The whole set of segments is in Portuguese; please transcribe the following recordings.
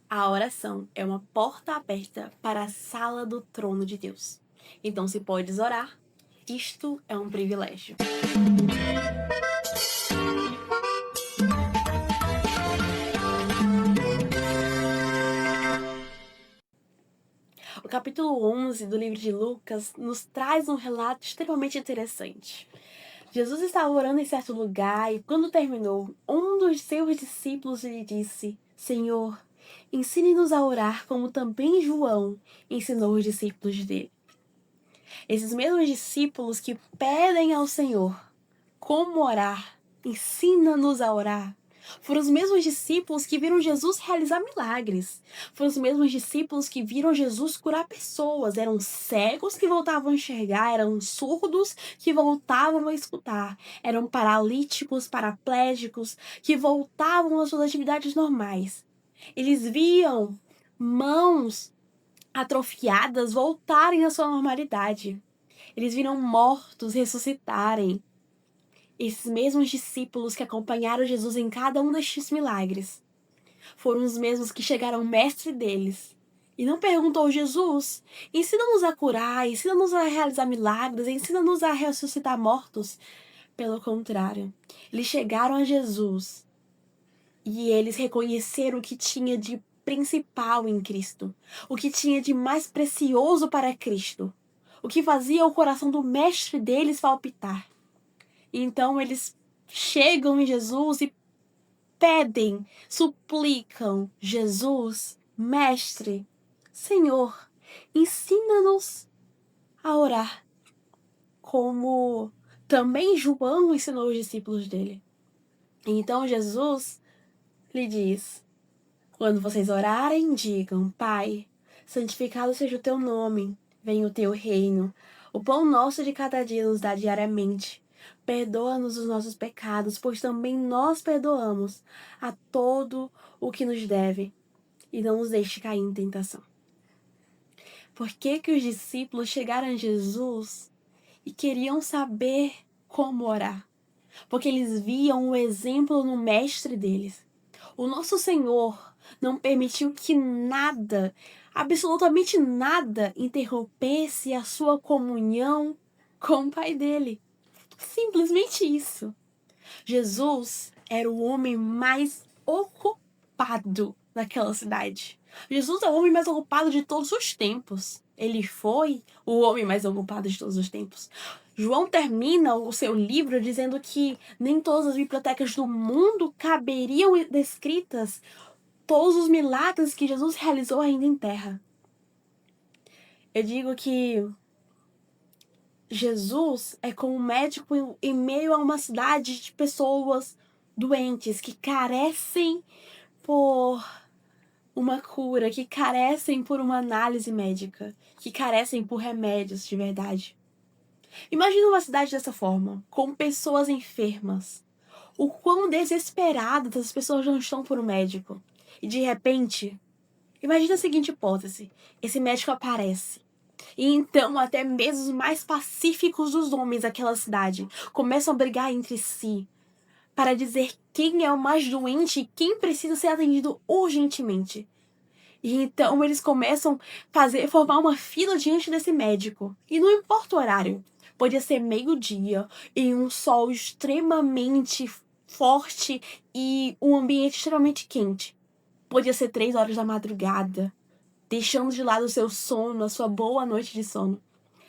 A oração é uma porta aberta para a sala do trono de Deus. Então, se podes orar, isto é um privilégio. O capítulo 11 do livro de Lucas nos traz um relato extremamente interessante. Jesus estava orando em certo lugar e, quando terminou, um dos seus discípulos lhe disse: Senhor, ensine-nos a orar como também João ensinou os discípulos dele. Esses mesmos discípulos que pedem ao Senhor como orar, ensina-nos a orar, foram os mesmos discípulos que viram Jesus realizar milagres. Foram os mesmos discípulos que viram Jesus curar pessoas. Eram cegos que voltavam a enxergar, eram surdos que voltavam a escutar, eram paralíticos, paraplégicos que voltavam às suas atividades normais. Eles viam mãos atrofiadas voltarem à sua normalidade. Eles viram mortos ressuscitarem. Esses mesmos discípulos que acompanharam Jesus em cada um destes milagres foram os mesmos que chegaram ao mestre deles e não perguntou: Jesus, ensina-nos a curar, ensina-nos a realizar milagres, ensina-nos a ressuscitar mortos. Pelo contrário, eles chegaram a Jesus e eles reconheceram o que tinha de principal em Cristo, o que tinha de mais precioso para Cristo, o que fazia o coração do mestre deles palpitar. Então eles chegam em Jesus e pedem, suplicam: Jesus, Mestre, Senhor, ensina-nos a orar, como também João ensinou os discípulos dele. Então Jesus lhe diz: quando vocês orarem, digam: Pai, santificado seja o teu nome, venha o teu reino. O pão nosso de cada dia nos dá diariamente. Perdoa-nos os nossos pecados, pois também nós perdoamos a todo o que nos deve. E não nos deixe cair em tentação. Por que que os discípulos chegaram a Jesus e queriam saber como orar? Porque eles viam o exemplo no mestre deles. O nosso Senhor não permitiu que nada, absolutamente nada, interrompesse a sua comunhão com o Pai dele. Simplesmente isso. Jesus era o homem mais ocupado naquela cidade. Jesus é o homem mais ocupado de todos os tempos. Ele foi o homem mais ocupado de todos os tempos. João termina o seu livro dizendo que nem todas as bibliotecas do mundo caberiam descritas todos os milagres que Jesus realizou ainda em terra. Eu digo que Jesus é como um médico em meio a uma cidade de pessoas doentes que carecem por uma cura, que carecem por uma análise médica, que carecem por remédios de verdade. Imagina uma cidade dessa forma, com pessoas enfermas. O quão desesperadas as pessoas não estão por um médico. E de repente, imagina a seguinte hipótese: esse médico aparece. E então até mesmo os mais pacíficos dos homens daquela cidade começam a brigar entre si para dizer quem é o mais doente e quem precisa ser atendido urgentemente. E então eles começam a formar uma fila diante desse médico. E não importa o horário. Podia ser meio-dia, em um sol extremamente forte e um ambiente extremamente quente. Podia ser 3 horas da madrugada, deixando de lado o seu sono, a sua boa noite de sono.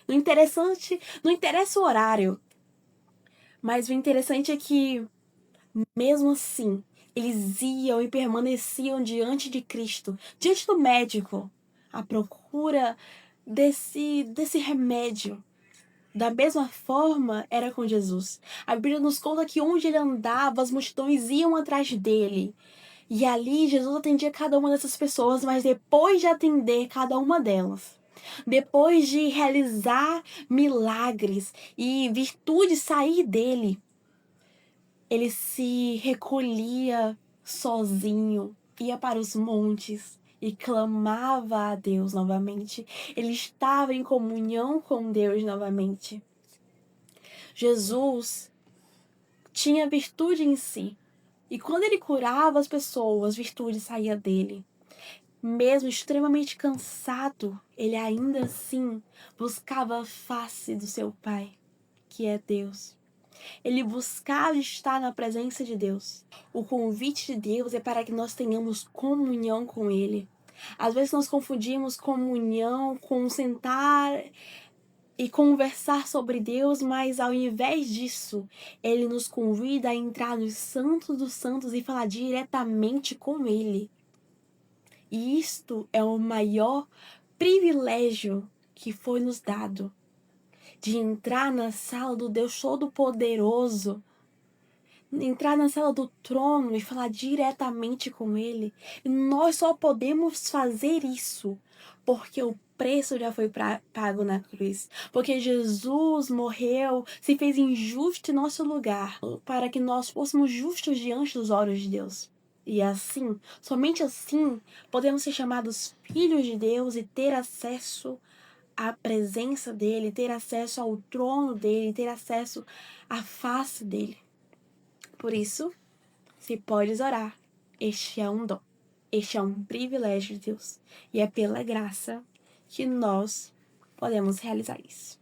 Não interessa o horário, mas o interessante é que, mesmo assim, eles iam e permaneciam diante de Cristo, diante do médico, à procura desse remédio. Da mesma forma, era com Jesus. A Bíblia nos conta que onde ele andava, as multidões iam atrás dele. E ali, Jesus atendia cada uma dessas pessoas, mas depois de atender cada uma delas, depois de realizar milagres e virtude sair dele, ele se recolhia sozinho, ia para os montes e clamava a Deus novamente. Ele estava em comunhão com Deus novamente. Jesus tinha virtude em si. E quando ele curava as pessoas, virtude saía dele. mesmo extremamente cansado, ele ainda assim buscava a face do seu Pai, que é Deus. Ele buscava estar na presença de Deus. O convite de Deus é para que nós tenhamos comunhão com Ele. Às vezes nós confundimos comunhão com sentar e conversar sobre Deus, mas ao invés disso, Ele nos convida a entrar no Santo dos Santos e falar diretamente com Ele. E isto é o maior privilégio que foi nos dado, de entrar na sala do Deus Todo-Poderoso, entrar na sala do trono e falar diretamente com Ele. E nós só podemos fazer isso porque o preço já foi pago na cruz. Porque Jesus morreu, se fez injusto em nosso lugar, para que nós fôssemos justos diante dos olhos de Deus. E assim, somente assim, podemos ser chamados filhos de Deus e ter acesso à presença dEle, ter acesso ao trono dEle, ter acesso à face dEle. Por isso, se podes orar, este é um dom, este é um privilégio de Deus. E é pela graça que nós podemos realizar isso.